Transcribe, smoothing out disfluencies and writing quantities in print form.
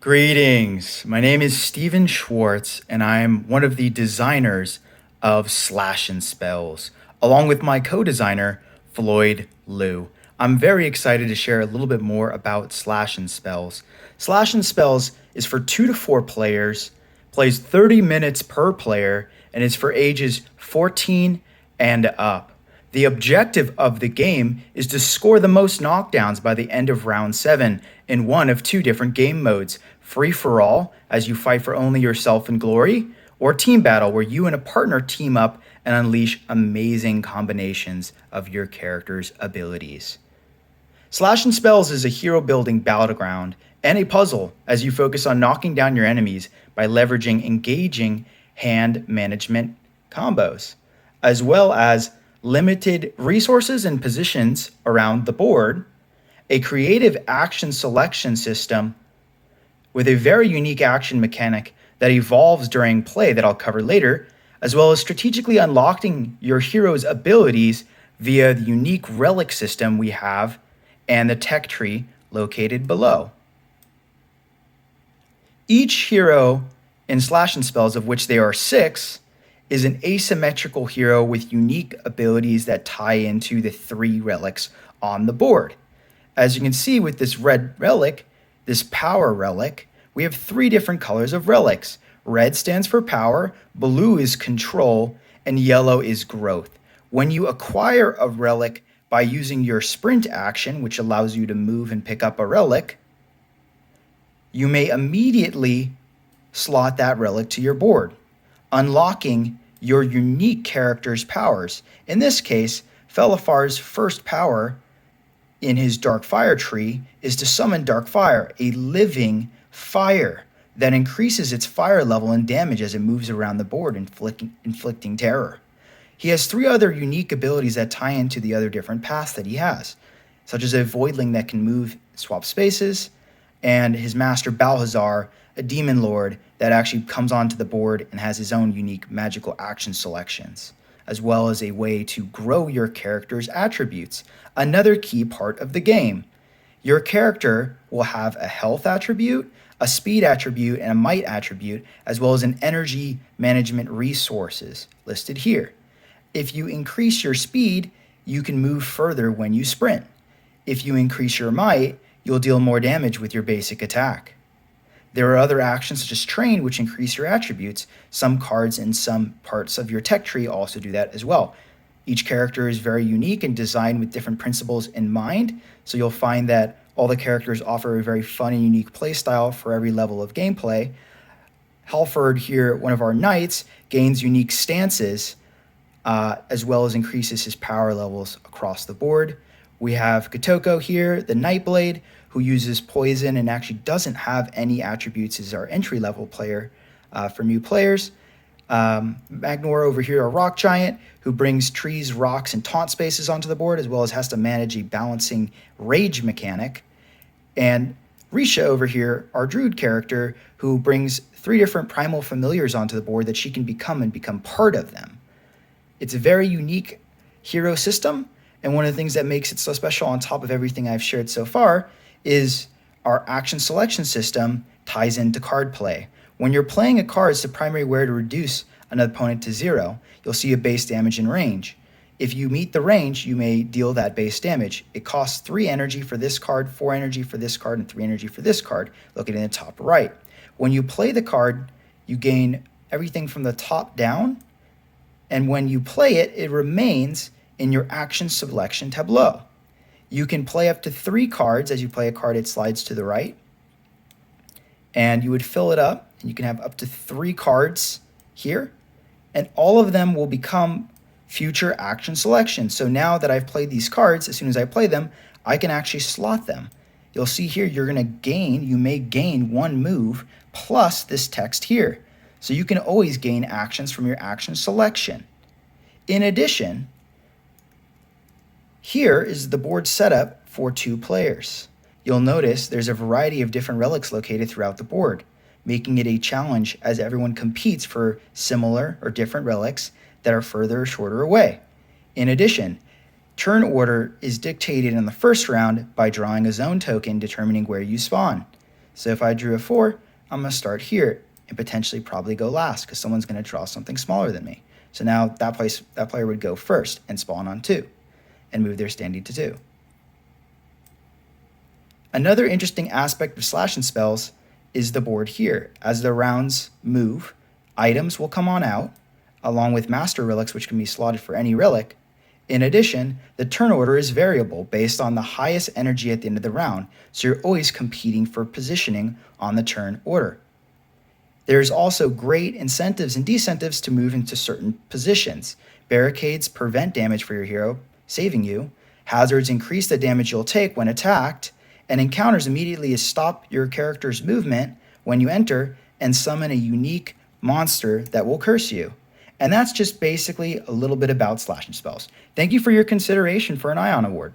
Greetings. My name is Steven Schwartz, and I'm one of the designers of Slash and Spells, along with my co designer, Floyd Liu. I'm very excited to share a little bit more about Slash and Spells. Slash and Spells is for 2 to 4 players, plays 30 minutes per player, and is for ages 14 and up. The objective of the game is to score the most knockdowns by the end of round 7 in one of 2 different game modes: free for all, as you fight for only yourself and glory, or team battle, where you and a partner team up and unleash amazing combinations of your character's abilities. Slash and Spells is a hero building battleground and a puzzle as you focus on knocking down your enemies by leveraging engaging hand management combos, as well as limited resources and positions around the board, a creative action selection system with a very unique action mechanic that evolves during play that I'll cover later, as well as strategically unlocking your hero's abilities via the unique relic system we have and the tech tree located below. Each hero in Slash and Spells, of which there are 6, is an asymmetrical hero with unique abilities that tie into the 3 relics on the board. As you can see with this red relic, this power relic, we have 3 different colors of relics. Red stands for power, blue is control, and yellow is growth. When you acquire a relic by using your sprint action, which allows you to move and pick up a relic, you may immediately slot that relic to your board, unlocking your unique character's powers. In this case, Felifar's first power in his Dark Fire tree is to summon Dark Fire, a living fire that increases its fire level and damage as it moves around the board, inflicting terror. He has 3 other unique abilities that tie into the other different paths that he has, such as a Voidling that can move, swap spaces, and his master Balhazar, a demon lord that actually comes onto the board and has his own unique magical action selections, as well as a way to grow your character's attributes, another key part of the game. Your character will have a health attribute, a speed attribute, and a might attribute, as well as an energy management resources listed here. If you increase your speed, you can move further when you sprint. If you increase your might, you'll deal more damage with your basic attack. There are other actions such as Train, which increase your attributes. Some cards and some parts of your tech tree also do that as well. Each character is very unique and designed with different principles in mind, so you'll find that all the characters offer a very fun and unique playstyle for every level of gameplay. Halford here, one of our knights, gains unique stances, as well as increases his power levels across the board. We have Kotoko here, the Nightblade, who uses poison and actually doesn't have any attributes as our entry-level player for new players. Magnora over here, a rock giant, who brings trees, rocks, and taunt spaces onto the board, as well as has to manage a balancing rage mechanic. And Risha over here, our druid character, who brings 3 different primal familiars onto the board that she can become and become part of them. It's a very unique hero system, and one of the things that makes it so special on top of everything I've shared so far is our action selection system ties into card play. When you're playing a card, it's the primary way to reduce an opponent to 0. You'll see a base damage in range. If you meet the range, you may deal that base damage. It costs 3 energy for this card, 4 energy for this card, and 3 energy for this card, located in the top right. When you play the card, you gain everything from the top down, and when you play it, it remains in your action selection tableau. You can play up to 3 cards. As you play a card, it slides to the right. And you would fill it up, and you can have up to 3 cards here. And all of them will become future action selections. So now that I've played these cards, as soon as I play them, I can actually slot them. You'll see here you may gain 1 move plus this text here. So you can always gain actions from your action selection. In addition, here is the board setup for 2 players. You'll notice there's a variety of different relics located throughout the board, making it a challenge as everyone competes for similar or different relics that are further or shorter away. In addition, turn order is dictated in the first round by drawing a zone token determining where you spawn. So if I drew a 4, I'm going to start here and potentially probably go last because someone's going to draw something smaller than me. So now that player would go first and spawn on 2 and move their standee to 2. Another interesting aspect of slashing spells is the board here. As the rounds move, items will come on out, along with master relics, which can be slotted for any relic. In addition, the turn order is variable based on the highest energy at the end of the round, so you're always competing for positioning on the turn order. There's also great incentives and disincentives to move into certain positions. Barricades prevent damage for your hero, saving you. Hazards increase the damage you'll take when attacked, and encounters immediately stop your character's movement when you enter and summon a unique monster that will curse you. And that's just basically a little bit about slashing spells. Thank you for your consideration for an Ion Award.